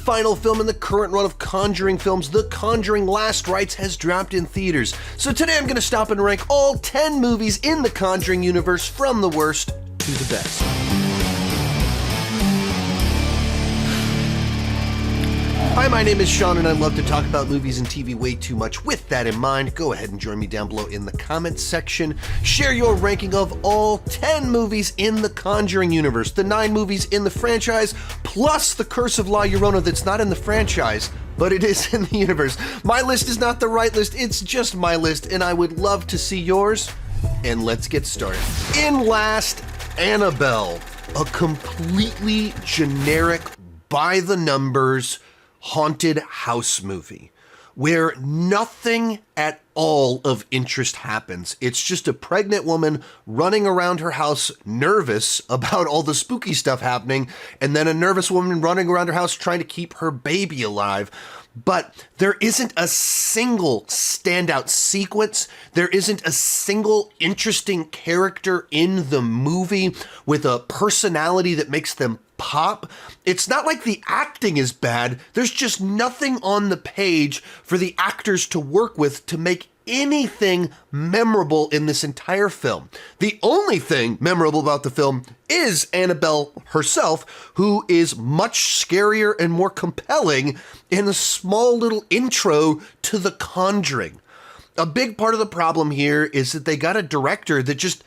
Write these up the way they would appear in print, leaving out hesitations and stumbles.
final film in the current run of Conjuring films, The Conjuring Last Rites has dropped in theaters. So today I'm going to stop and rank all 10 movies in the Conjuring universe from the worst to the best. Hi, my name is Sean, and I love to talk about movies and TV way too much. With that in mind, go ahead and join me down below in the comments section. Share your ranking of all 10 movies in the Conjuring universe, the 9 movies in the franchise, plus the Curse of La Llorona that's not in the franchise, but it is in the universe. My list is not the right list, it's just my list, and I would love to see yours. And let's get started. In last, Annabelle, a completely generic, by-the-numbers, haunted house movie where nothing at all of interest happens. It's just a pregnant woman running around her house nervous about all the spooky stuff happening, and then a nervous woman running around her house trying to keep her baby alive. But there isn't a single standout sequence. There isn't a single interesting character in the movie with a personality that makes them pop. It's not like the acting is bad. There's just nothing on the page for the actors to work with to make anything memorable in this entire film. The only thing memorable about the film is Annabelle herself, who is much scarier and more compelling in a small little intro to The Conjuring. A big part of the problem here is that they got a director that just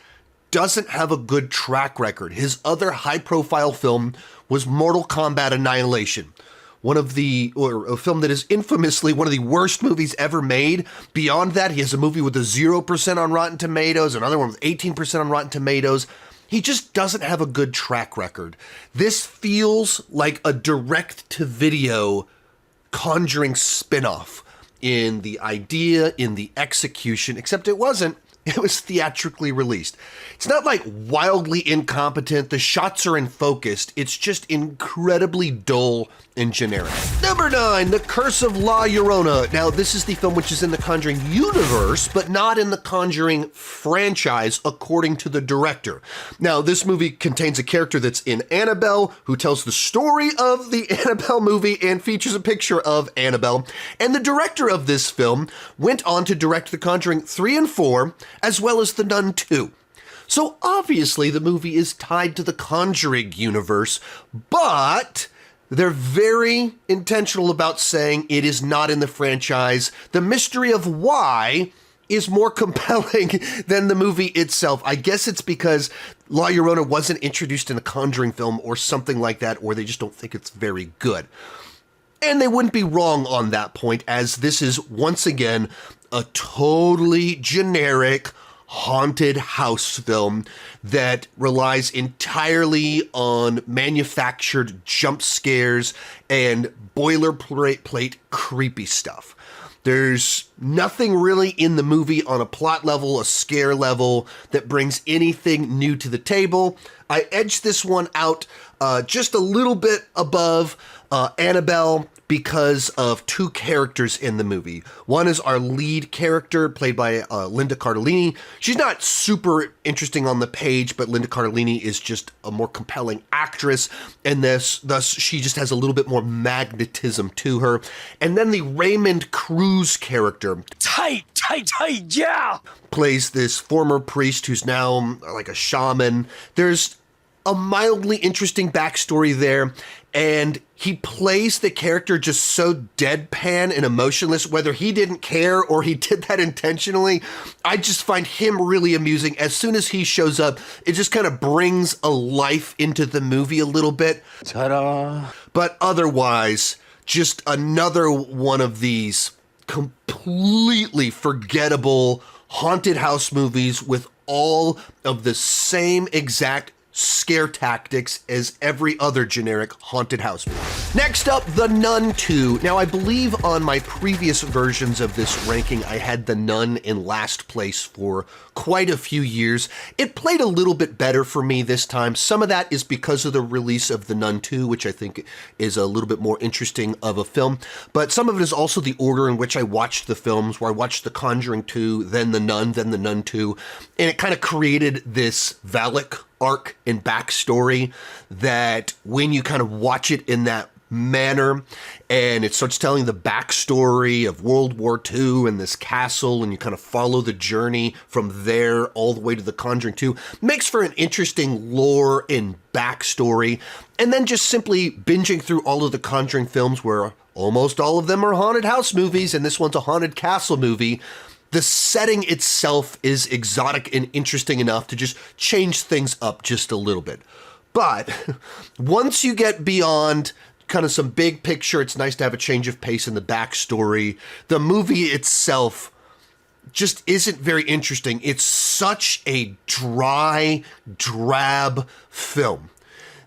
doesn't have a good track record. His other high-profile film was Mortal Kombat Annihilation, a film that is infamously one of the worst movies ever made. Beyond that, he has a movie with a 0% on Rotten Tomatoes, another one with 18% on Rotten Tomatoes. He just doesn't have a good track record. This feels like a direct-to-video Conjuring spin-off in the idea, in the execution, except it wasn't. It was theatrically released. It's not like wildly incompetent, the shots are unfocused, it's just incredibly dull and generic. Number 9, The Curse of La Llorona. Now, this is the film which is in the Conjuring universe, but not in the Conjuring franchise, according to the director. Now, this movie contains a character that's in Annabelle, who tells the story of the Annabelle movie and features a picture of Annabelle. And the director of this film went on to direct The Conjuring 3 and 4, as well as The Nun II. So obviously the movie is tied to the Conjuring universe, but they're very intentional about saying it is not in the franchise. The mystery of why is more compelling than the movie itself. I guess it's because La Llorona wasn't introduced in a Conjuring film or something like that, or they just don't think it's very good. And they wouldn't be wrong on that point, as this is, once again, a totally generic haunted house film that relies entirely on manufactured jump scares and boilerplate creepy stuff. There's nothing really in the movie on a plot level, a scare level, that brings anything new to the table. I edged this one out just a little bit above Annabelle because of 2 characters in the movie. One is our lead character, played by Linda Cardellini. She's not super interesting on the page, but Linda Cardellini is just a more compelling actress, and thus she just has a little bit more magnetism to her. And then the Raymond Cruz character, tight, yeah, plays this former priest who's now like a shaman. There's a mildly interesting backstory there, and he plays the character just so deadpan and emotionless, whether he didn't care or he did that intentionally. I just find him really amusing. As soon as he shows up, it just kind of brings a life into the movie a little bit. Ta-da! But otherwise, just another one of these completely forgettable haunted house movies with all of the same exact scare tactics as every other generic haunted house movie. Next up, The Nun II. Now, I believe on my previous versions of this ranking, I had The Nun in last place for quite a few years. It played a little bit better for me this time. Some of that is because of the release of The Nun II, which I think is a little bit more interesting of a film, but some of it is also the order in which I watched the films, where I watched The Conjuring 2, then The Nun, then The Nun II, and it kind of created this Valak arc and backstory that when you kind of watch it in that manner, and it starts telling the backstory of World War II and this castle, and you kind of follow the journey from there all the way to The Conjuring 2. Makes for an interesting lore and backstory, and then just simply binging through all of the Conjuring films, where almost all of them are haunted house movies, and this one's a haunted castle movie. The setting itself is exotic and interesting enough to just change things up just a little bit. But once you get beyond kind of some big picture, it's nice to have a change of pace in the backstory. The movie itself just isn't very interesting. It's such a dry, drab film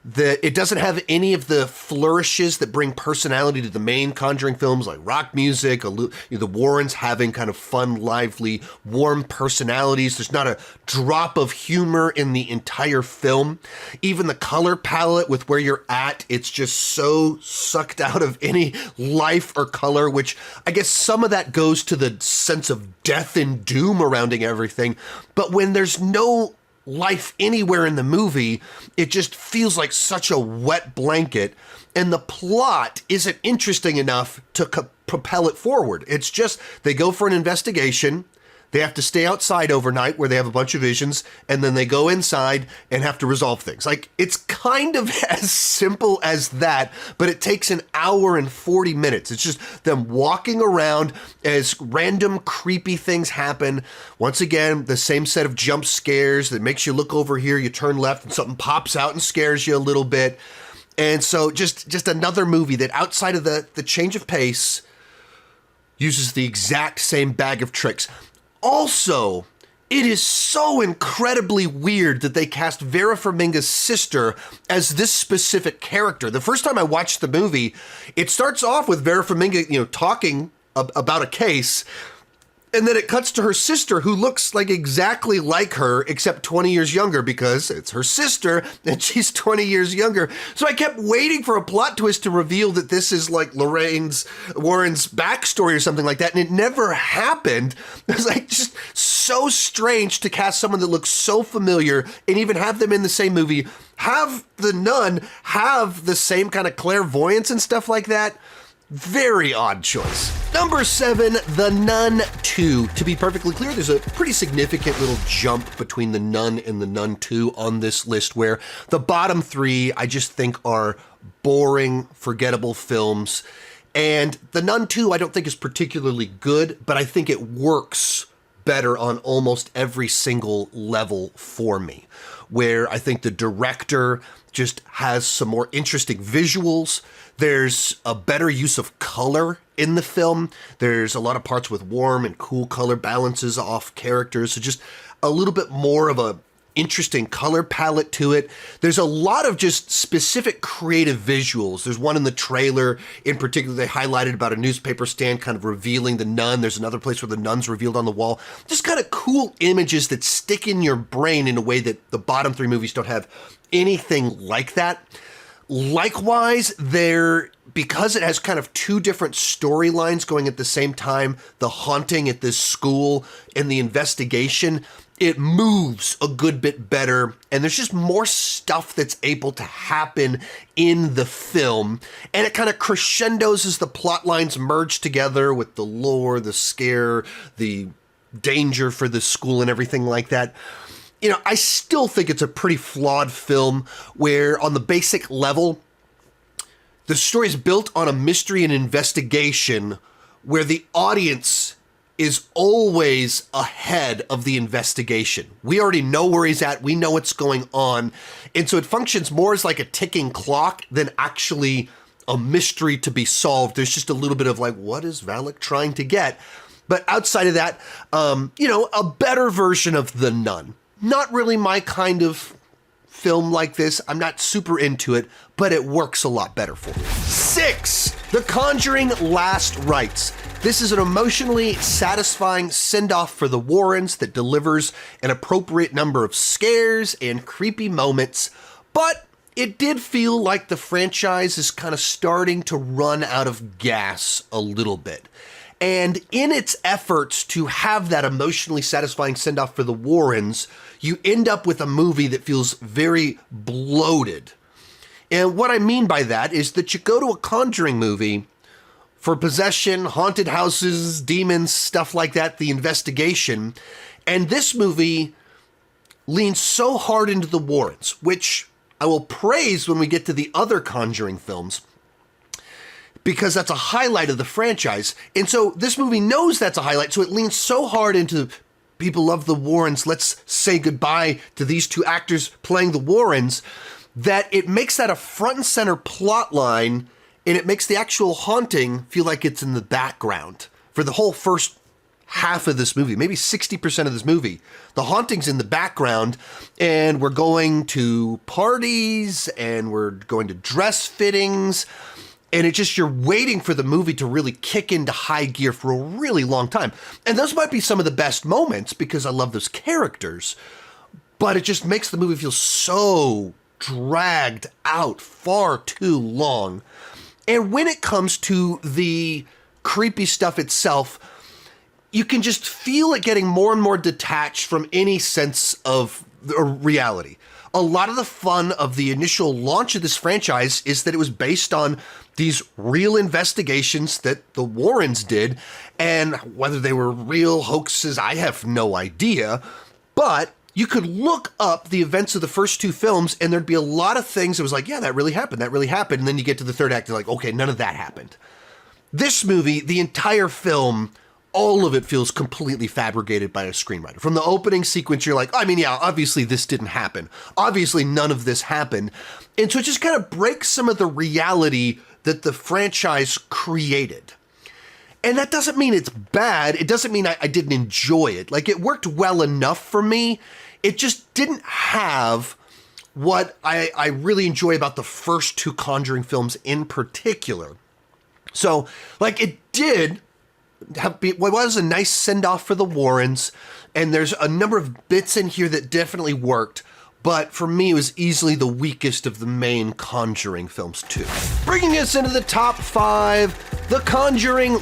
that it doesn't have any of the flourishes that bring personality to the main Conjuring films, like rock music, the Warrens having kind of fun, lively, warm personalities. There's not a drop of humor in the entire film. Even the color palette with where you're at, it's just so sucked out of any life or color, which I guess some of that goes to the sense of death and doom surrounding everything. But when there's no life anywhere in the movie, it just feels like such a wet blanket, and the plot isn't interesting enough to propel it forward. It's just they go for an investigation, they have to stay outside overnight where they have a bunch of visions, and then they go inside and have to resolve things. Like, it's kind of as simple as that, but it takes an hour and 40 minutes. It's just them walking around as random creepy things happen. Once again, the same set of jump scares that makes you look over here, you turn left, and something pops out and scares you a little bit. And so just another movie that, outside of the change of pace, uses the exact same bag of tricks. Also, it is so incredibly weird that they cast Vera Farmiga's sister as this specific character. The first time I watched the movie, it starts off with Vera Farmiga, talking about a case, and then it cuts to her sister, who looks like exactly like her, except 20 years younger, because it's her sister and she's 20 years younger. So I kept waiting for a plot twist to reveal that this is like Warren's backstory or something like that, and it never happened. It was like just so strange to cast someone that looks so familiar and even have them in the same movie, have the nun have the same kind of clairvoyance and stuff like that. Very odd choice. Number 7, The Nun II. To be perfectly clear, there's a pretty significant little jump between The Nun and The Nun II on this list, where the bottom 3 I just think are boring, forgettable films. And The Nun II I don't think is particularly good, but I think it works better on almost every single level for me, where I think the director just has some more interesting visuals. There's a better use of color in the film. There's a lot of parts with warm and cool color balances off characters. So just a little bit more of a interesting color palette to it. There's a lot of just specific creative visuals. There's one in the trailer in particular they highlighted about a newspaper stand kind of revealing the nun. There's another place where the nun's revealed on the wall. Just kind of cool images that stick in your brain in a way that the bottom 3 movies don't have anything like that. Likewise, because it has kind of 2 different storylines going at the same time, the haunting at this school and the investigation, it moves a good bit better, and there's just more stuff that's able to happen in the film, and it kind of crescendos as the plot lines merge together with the lore, the scare, the danger for the school and everything like that. I still think it's a pretty flawed film where, on the basic level, the story is built on a mystery and investigation where the audience is always ahead of the investigation. We already know where he's at. We know what's going on. And so it functions more as like a ticking clock than actually a mystery to be solved. There's just a little bit of like, what is Valak trying to get? But outside of that, a better version of The Nun. Not really my kind of film like this. I'm not super into it, but it works a lot better for me. 6, The Conjuring Last Rites. This is an emotionally satisfying send-off for the Warrens that delivers an appropriate number of scares and creepy moments, but it did feel like the franchise is kind of starting to run out of gas a little bit. And in its efforts to have that emotionally satisfying send-off for the Warrens, you end up with a movie that feels very bloated. And what I mean by that is that you go to a Conjuring movie for possession, haunted houses, demons, stuff like that, the investigation. And this movie leans so hard into the Warrens, which I will praise when we get to the other Conjuring films, because that's a highlight of the franchise. And so this movie knows that's a highlight, so it leans so hard into people love the Warrens, let's say goodbye to these two actors playing the Warrens, that it makes that a front and center plot line, and it makes the actual haunting feel like it's in the background for the whole first half of this movie, maybe 60% of this movie. The haunting's in the background, and we're going to parties, and we're going to dress fittings, and it's just, you're waiting for the movie to really kick into high gear for a really long time. And those might be some of the best moments because I love those characters, but it just makes the movie feel so dragged out far too long. And when it comes to the creepy stuff itself, you can just feel it getting more and more detached from any sense of reality. A lot of the fun of the initial launch of this franchise is that it was based on these real investigations that the Warrens did, and whether they were real hoaxes, I have no idea, but you could look up the events of the first two films and there'd be a lot of things that was like, yeah, that really happened, and then you get to the third act, you're like, okay, none of that happened. This movie, the entire film, all of it feels completely fabricated by a screenwriter. From the opening sequence, you're like, I mean, yeah, obviously this didn't happen. Obviously none of this happened. And so it just kind of breaks some of the reality that the franchise created. And that doesn't mean it's bad. It doesn't mean I didn't enjoy it. Like, it worked well enough for me. It just didn't have what I really enjoy about the first two Conjuring films in particular. So, like, it did what was a nice send-off for the Warrens, and there's a number of bits in here that definitely worked, but for me, it was easily the weakest of the main Conjuring films, too. Bringing us into the top 5, The Conjuring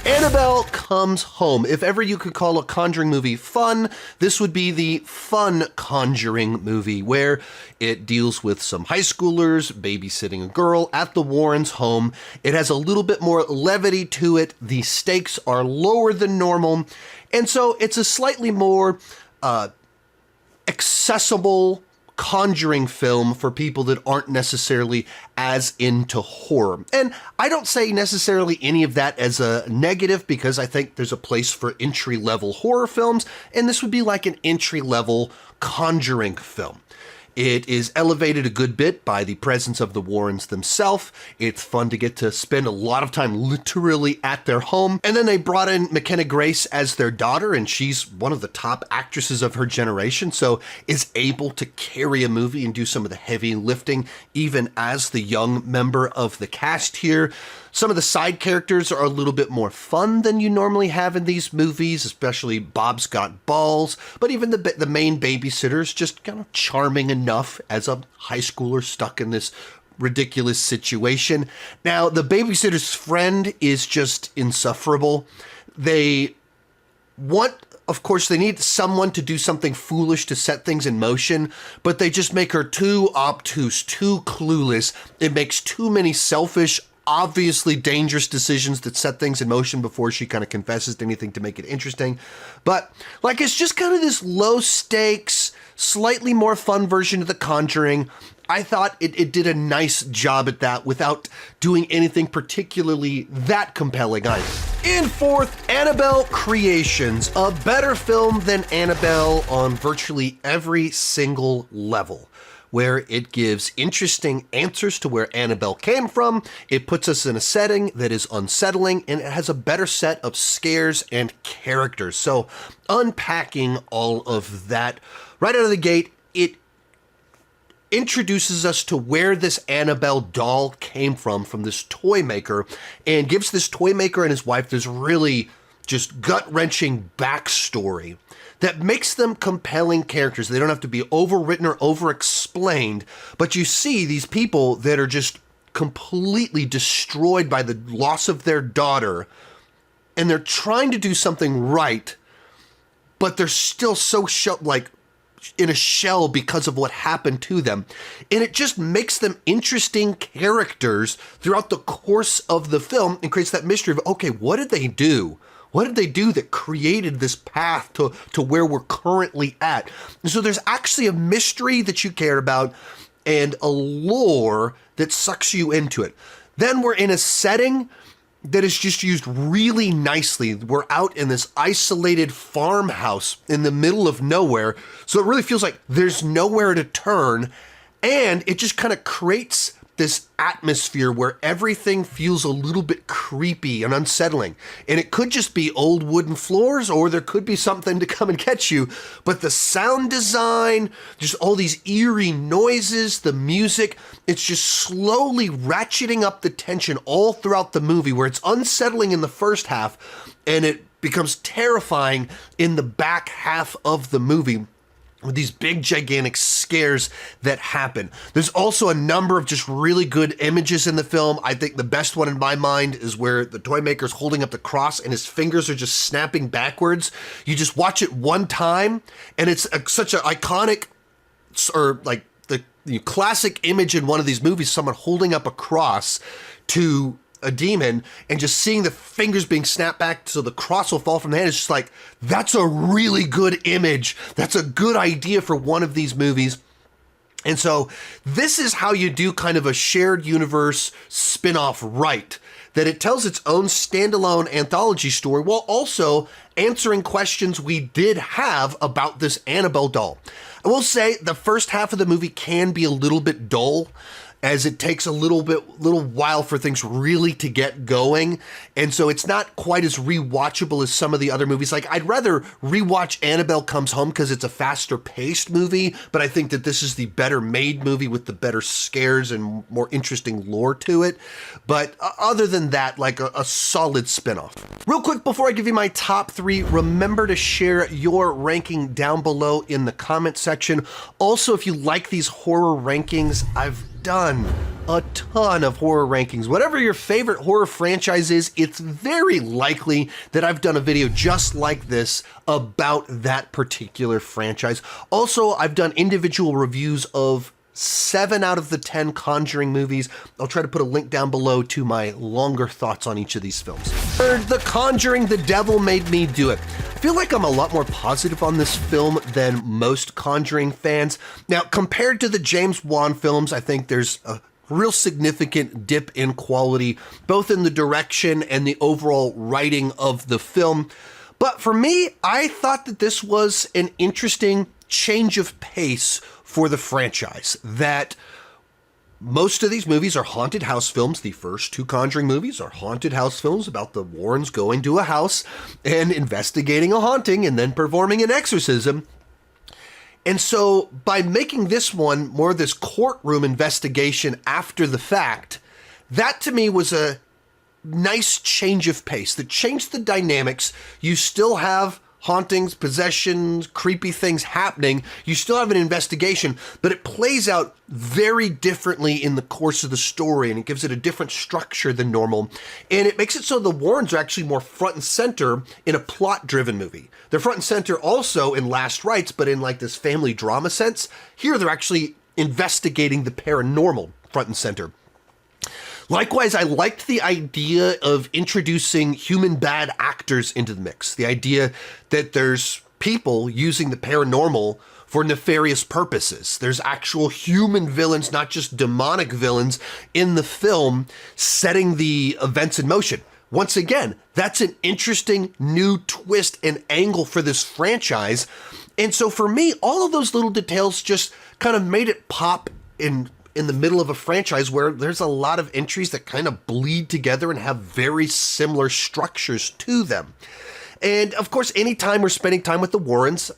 Annabelle Comes Home. If ever you could call a Conjuring movie fun, this would be the fun Conjuring movie, where it deals with some high schoolers babysitting a girl at the Warrens' home. It has a little bit more levity to it. The stakes are lower than normal, and so it's a slightly more accessible Conjuring film for people that aren't necessarily as into horror. And I don't say necessarily any of that as a negative, because I think there's a place for entry-level horror films, and this would be like an entry-level Conjuring film. It is elevated a good bit by the presence of the Warrens themselves. It's fun to get to spend a lot of time literally at their home. And then they brought in McKenna Grace as their daughter, and she's one of the top actresses of her generation, so is able to carry a movie and do some of the heavy lifting, even as the young member of the cast here. Some of the side characters are a little bit more fun than you normally have in these movies, especially Bob's Got Balls, but even the main babysitter is just kind of charming enough as a high schooler stuck in this ridiculous situation. Now, the babysitter's friend is just insufferable. Of course, they need someone to do something foolish to set things in motion, but they just make her too obtuse, too clueless. It makes too many selfish, obviously dangerous decisions that set things in motion before she kind of confesses to anything to make it interesting. But, like, it's just kind of this low stakes, slightly more fun version of The Conjuring. I thought it did a nice job at that without doing anything particularly that compelling either. In fourth, Annabelle Creations, a better film than Annabelle on virtually every single level, where it gives interesting answers to where Annabelle came from. It puts us in a setting that is unsettling, and it has a better set of scares and characters. So unpacking all of that right out of the gate, it introduces us to where this Annabelle doll came from this toy maker, and gives this toy maker and his wife this really just gut-wrenching backstory that makes them compelling characters. They don't have to be overwritten or over-explained, but you see these people that are just completely destroyed by the loss of their daughter, and they're trying to do something right, but they're still so in a shell because of what happened to them. And it just makes them interesting characters throughout the course of the film and creates that mystery of, okay, what did they do? What did they do that created this path to where we're currently at? And so there's actually a mystery that you care about and a lore that sucks you into it. Then we're in a setting that is just used really nicely. We're out in this isolated farmhouse in the middle of nowhere, so it really feels like there's nowhere to turn, and it just kind of creates this atmosphere where everything feels a little bit creepy and unsettling. And it could just be old wooden floors, or there could be something to come and catch you. But the sound design, just all these eerie noises, the music, it's just slowly ratcheting up the tension all throughout the movie, where it's unsettling in the first half and it becomes terrifying in the back half of the movie, with these big, gigantic scares that happen. There's also a number of just really good images in the film. I think the best one in my mind is where the toy maker's holding up the cross and his fingers are just snapping backwards. You just watch it one time, and it's such an iconic, or like the classic image in one of these movies, someone holding up a cross to a demon and just seeing the fingers being snapped back so the cross will fall from the hand. It's just like, that's a really good image. That's a good idea for one of these movies. And so this is how you do kind of a shared universe spin-off right, that it tells its own standalone anthology story while also answering questions we did have about this Annabelle doll. I will say the first half of the movie can be a little bit dull, as it takes a little while for things really to get going. And so it's not quite as rewatchable as some of the other movies. Like, I'd rather rewatch Annabelle Comes Home because it's a faster paced movie, but I think that this is the better made movie with the better scares and more interesting lore to it. But other than that, like a solid spinoff. Real quick, before I give you my top 3, remember to share your ranking down below in the comment section. Also, if you like these horror rankings, I've done a ton of horror rankings. Whatever your favorite horror franchise is, it's very likely that I've done a video just like this about that particular franchise. Also, I've done individual reviews of 7 out of the 10 Conjuring movies. I'll try to put a link down below to my longer thoughts on each of these films. Third, The Conjuring, The Devil Made Me Do It. I feel like I'm a lot more positive on this film than most Conjuring fans. Now, compared to the James Wan films, I think there's a real significant dip in quality, both in the direction and the overall writing of the film. But for me, I thought that this was an interesting change of pace for the franchise, that most of these movies are haunted house films. The first 2 Conjuring movies are haunted house films about the Warrens going to a house and investigating a haunting and then performing an exorcism. And so by making this one more this courtroom investigation after the fact, that to me was a nice change of pace that changed the dynamics. You still have hauntings, possessions, creepy things happening. You still have an investigation, but it plays out very differently in the course of the story, and it gives it a different structure than normal. And it makes it so the Warrens are actually more front and center in a plot-driven movie. They're front and center also in Last Rites, but in like this family drama sense. Here they're actually investigating the paranormal front and center. Likewise, I liked the idea of introducing human bad actors into the mix. The idea that there's people using the paranormal for nefarious purposes. There's actual human villains, not just demonic villains, in the film setting the events in motion. Once again, that's an interesting new twist and angle for this franchise. And so for me, all of those little details just kind of made it pop in the middle of a franchise where there's a lot of entries that kind of bleed together and have very similar structures to them. And of course, anytime we're spending time with the Warrens,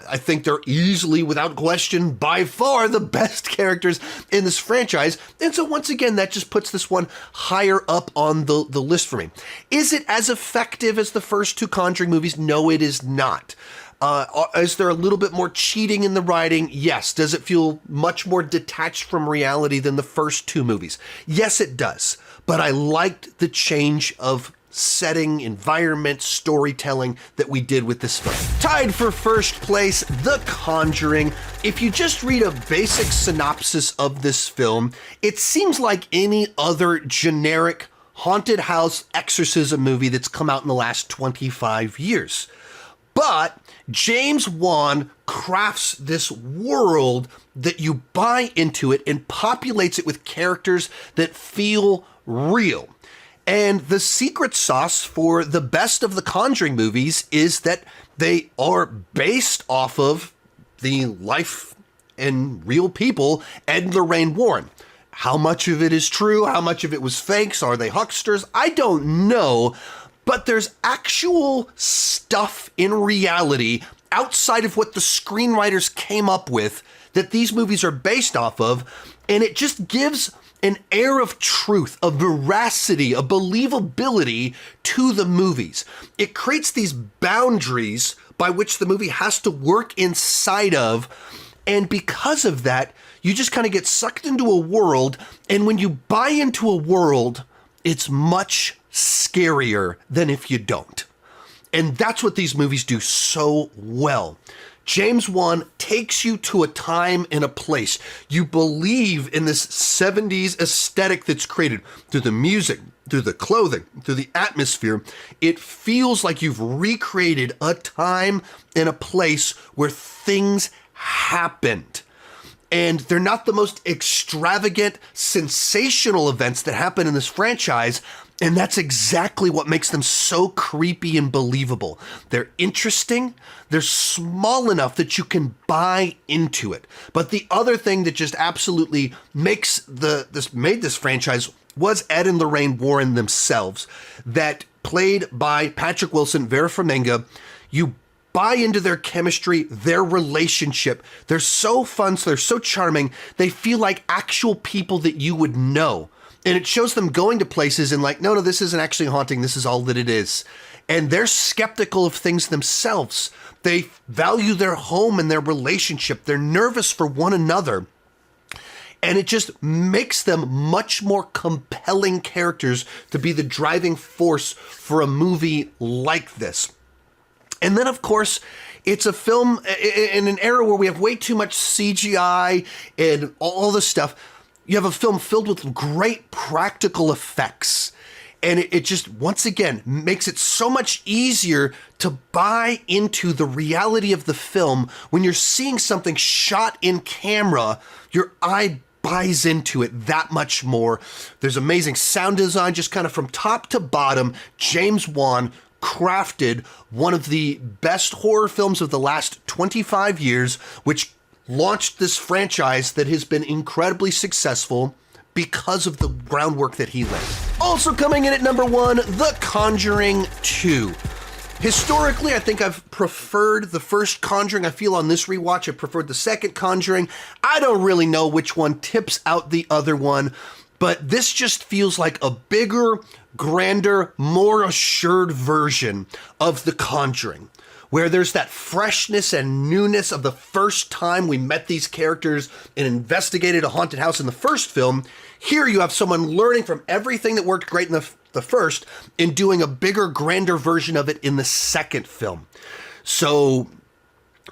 I think they're easily, without question, by far the best characters in this franchise. And so once again, that just puts this one higher up on the list for me. Is it as effective as the first 2 Conjuring movies? No, it is not. Is there a little bit more cheating in the writing? Yes. Does it feel much more detached from reality than the first 2 movies? Yes, it does. but I liked the change of setting, environment, storytelling that we did with this film. Tied for first place, The Conjuring. If you just read a basic synopsis of this film, it seems like any other generic haunted house exorcism movie that's come out in the last 25 years. But James Wan crafts this world that you buy into it and populates it with characters that feel real. And the secret sauce for the best of the Conjuring movies is that they are based off of the life and real people, Ed and Lorraine Warren. How much of it is true? How much of it was fakes? Are they hucksters? I don't know. But there's actual stuff in reality outside of what the screenwriters came up with that these movies are based off of. And it just gives an air of truth, a veracity, a believability to the movies. It creates these boundaries by which the movie has to work inside of. And because of that, you just kind of get sucked into a world. And when you buy into a world, it's much scarier than if you don't. And that's what these movies do so well. James Wan takes you to a time and a place. You believe in this 70s aesthetic that's created through the music, through the clothing, through the atmosphere. It feels like you've recreated a time and a place where things happened. And they're not the most extravagant, sensational events that happen in this franchise. And that's exactly what makes them so creepy and believable. They're interesting. They're small enough that you can buy into it. But the other thing that just absolutely made this franchise was Ed and Lorraine Warren themselves, that played by Patrick Wilson, Vera Farmiga. You buy into their chemistry, their relationship. They're so fun, they're so charming. They feel like actual people that you would know. And it shows them going to places and like, no, this isn't actually haunting. This is all that it is. And they're skeptical of things themselves. They value their home and their relationship. They're nervous for one another. And it just makes them much more compelling characters to be the driving force for a movie like this. And then, of course, it's a film in an era where we have way too much CGI and all this stuff. You have a film filled with great practical effects. And it just, once again, makes it so much easier to buy into the reality of the film. When you're seeing something shot in camera, your eye buys into it that much more. There's amazing sound design, just kind of from top to bottom. James Wan crafted one of the best horror films of the last 25 years, which launched this franchise that has been incredibly successful because of the groundwork that he laid. Also coming in at number 1, The Conjuring 2. Historically, I think I've preferred the first Conjuring. I feel on this rewatch, I preferred the second Conjuring. I don't really know which one tips out the other one, but this just feels like a bigger, grander, more assured version of The Conjuring, where there's that freshness and newness of the first time we met these characters and investigated a haunted house in the first film. Here you have someone learning from everything that worked great in the first and doing a bigger, grander version of it in the second film. So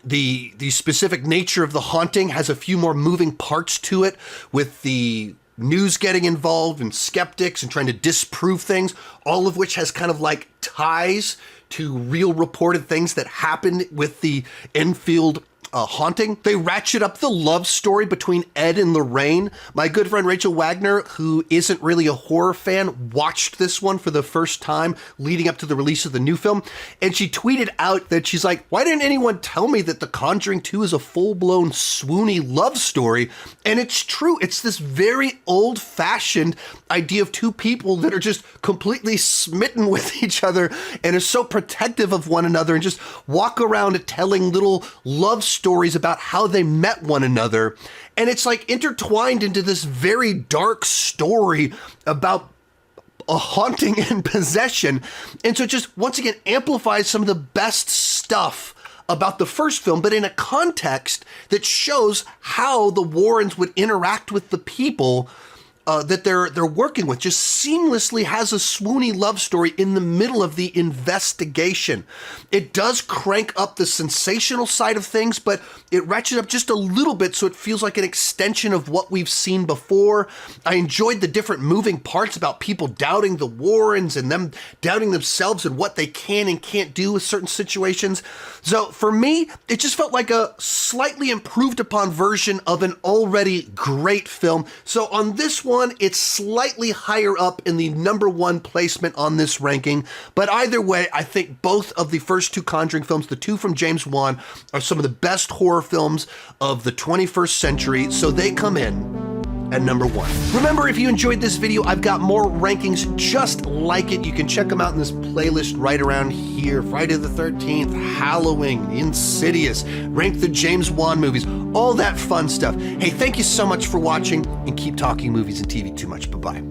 the specific nature of the haunting has a few more moving parts to it, with the news getting involved and skeptics and trying to disprove things, all of which has kind of like ties to real reported things that happened with the Enfield haunting. They ratchet up the love story between Ed and Lorraine. My good friend Rachel Wagner, who isn't really a horror fan, watched this one for the first time leading up to the release of the new film, and she tweeted out that she's like, why didn't anyone tell me that The Conjuring 2 is a full-blown swoony love story? And it's true. It's this very old-fashioned idea of two people that are just completely smitten with each other and are so protective of one another and just walk around telling little love stories about how they met one another. And it's like intertwined into this very dark story about a haunting and possession. And so it just, once again, amplifies some of the best stuff about the first film, but in a context that shows how the Warrens would interact with the people that they're working with just seamlessly has a swoony love story in the middle of the investigation. It does crank up the sensational side of things, but it ratchets up just a little bit so it feels like an extension of what we've seen before. I enjoyed the different moving parts about people doubting the Warrens and them doubting themselves and what they can and can't do with certain situations. So for me, it just felt like a slightly improved upon version of an already great film. So on this one, it's slightly higher up in the number one placement on this ranking. But either way, I think both of the first two Conjuring films, the two from James Wan, are some of the best horror films of the 21st century. So they come in at number one. Remember, if you enjoyed this video, I've got more rankings just like it. You can check them out in this playlist right around here. Friday the 13th, Halloween, Insidious, rank the James Wan movies, all that fun stuff. Hey, thank you so much for watching, and keep talking movies and TV too much. Bye-bye.